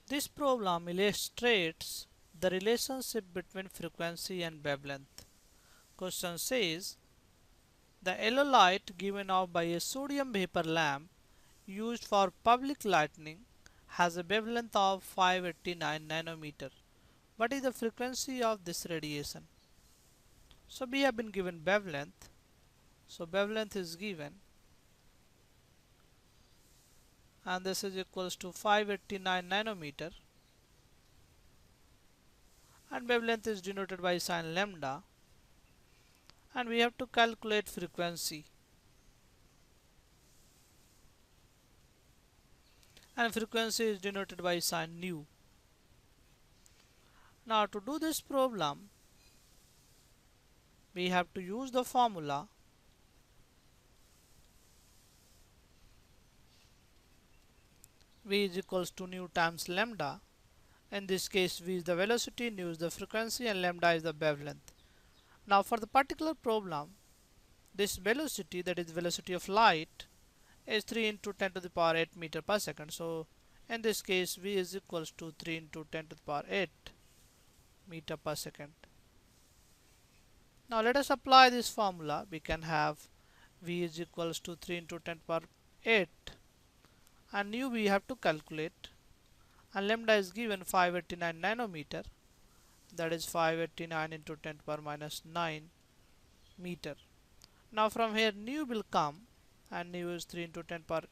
This problem illustrates the relationship between frequency and wavelength. Question says the yellow light given off by a sodium vapor lamp used for public lighting has a wavelength of 589 nanometer. What is the frequency of this radiation? So we have been given wavelength. So wavelength is given and this is equals to 589 nanometer and wavelength is denoted by sign lambda and we have to calculate frequency and frequency is denoted by sign nu. Now to do this problem we have to use the formula v is equals to nu times lambda. In this case v is the velocity, nu is the frequency and lambda is the wavelength. Now for the particular problem this velocity, that is velocity of light, is 3 into 10 to the power 8 meter per second. So in this case v is equals to 3 into 10 to the power 8 meter per second. Now let us apply this formula. We can have v is equals to 3 into 10 to the power 8 and nu we have to calculate and lambda is given 589 nanometer, that is 589 into 10 to the power minus 9 meter. Now from here nu will come and nu is 3 into 10 to the power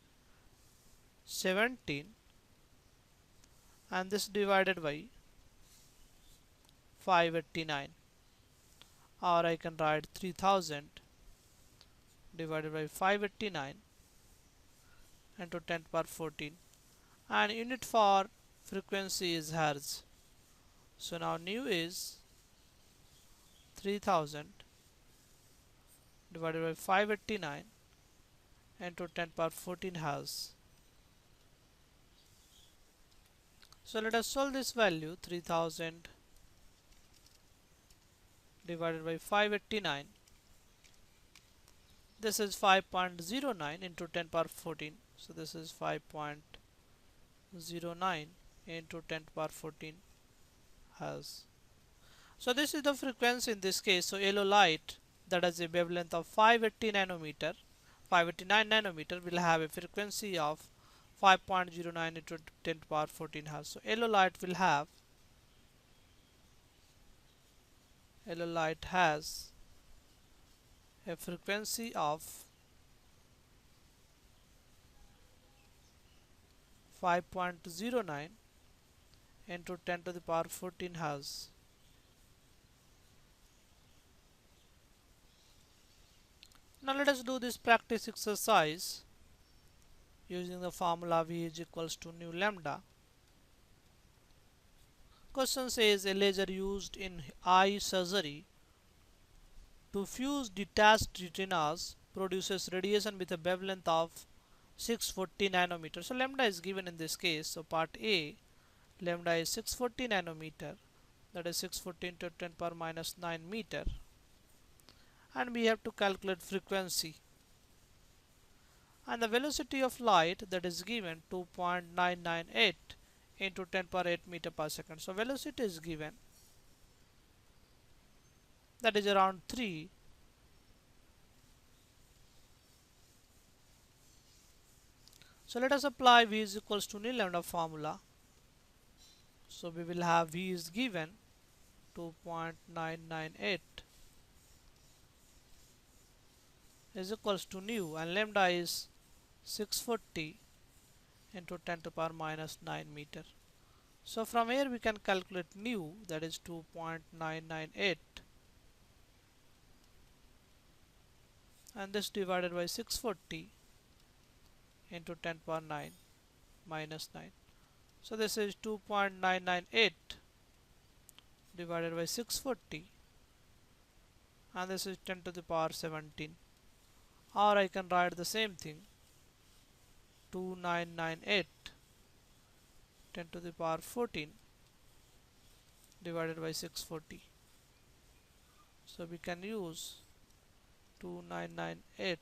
17 and this divided by 589, or I can write 3000 divided by 589 into 10 to the power 14 and unit for frequency is hertz. So now nu is 3000 divided by 589 into 10 to the power 14 hertz. So let us solve this value. 3000 divided by 589, this is 5.09 into 10 to the power 14. So this is 5.09 into 10 to the power 14 hertz. So this is the frequency in this case. So yellow light that has a wavelength of 589 nanometer will have a frequency of 5.09 into 10 to the power 14 hertz. So yellow light has a frequency of 5.09 into 10 to the power 14 hertz. Now let us do this practice exercise using the formula v is equals to nu lambda. Question says a laser used in eye surgery to fuse detached retinas produces radiation with a wavelength of 640 nanometer. So lambda is given in this case. So part A, lambda is 640 nanometer, that is 640 into 10 power minus 9 meter, and we have to calculate frequency and the velocity of light, that is given 2.998 into 10 power 8 meter per second. So velocity is given, that is around 3. So let us apply v is equals to nu lambda formula. So we will have v is given 2.998 is equals to nu and lambda is 640 into 10 to the power minus 9 meter. So from here we can calculate nu, that is 2.998 and this divided by 640 into 10 to the power 9 minus 9. So this is 2.998 divided by 640 and this is 10 to the power 17, or I can write the same thing, 2998 10 to the power 14 divided by 640. So we can use 2998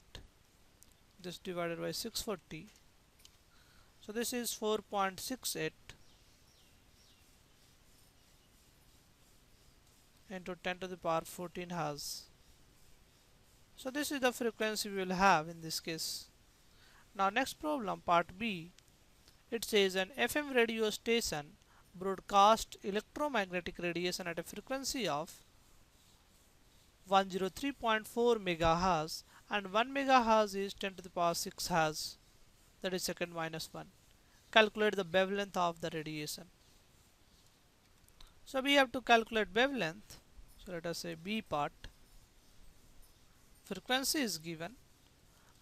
this divided by 640. So this is 4.68 into 10 to the power 14 Hz. So this is the frequency we will have in this case. Now next problem, part B. It says an FM radio station broadcasts electromagnetic radiation at a frequency of 103.4 MHz and 1 MHz is 10 to the power 6 Hz, that is second minus 1. Calculate the wavelength of the radiation. So we have to calculate wavelength. So let us say B part. Frequency is given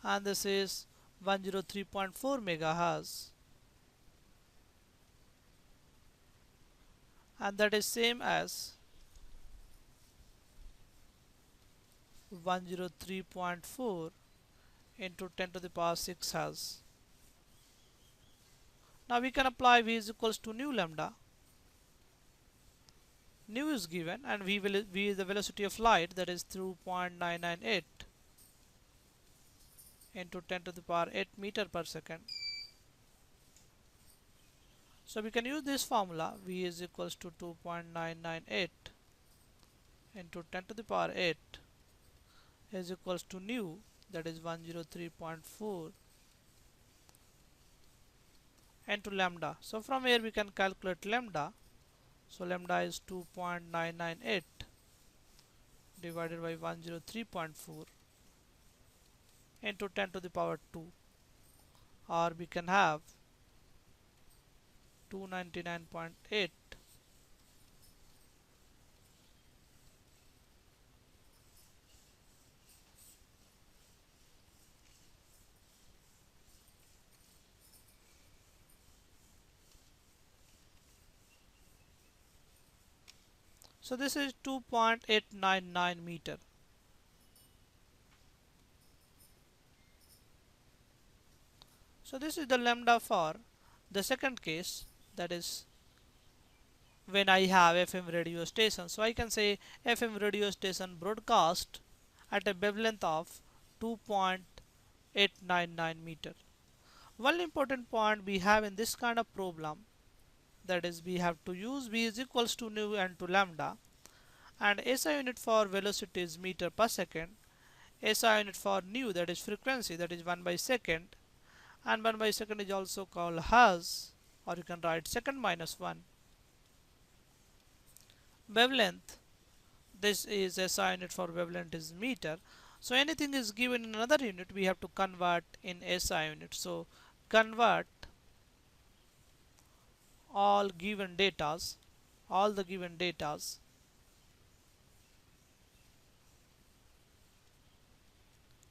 and this is 103.4 MHz and that is same as 103.4 into 10 to the power 6 Hz. Now we can apply V is equals to nu lambda. Nu is given and V is the velocity of light, that is 2.998 into 10 to the power 8 meter per second. So we can use this formula. V is equals to 2.998 into 10 to the power 8 is equals to nu, that is 103.4 into lambda. So from here we can calculate lambda. So lambda is 2.998 divided by 103.4 into 10 to the power 2, or we can have 299.8 . So this is 2.899 meter. So this is the lambda for the second case, that is when I have FM radio station. So I can say FM radio station broadcast at a wavelength of 2.899 meter. One important point we have in this kind of problem, that is we have to use V is equals to nu and to lambda, and SI unit for velocity is meter per second, SI unit for nu, that is frequency, that is 1 by second, and 1 by second is also called Hertz, or you can write second minus 1. Wavelength, this is SI unit for wavelength is meter. So anything is given in another unit, we have to convert in SI unit. So convert all the given datas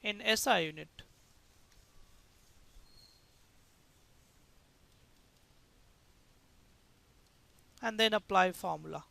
in SI unit. And then apply formula.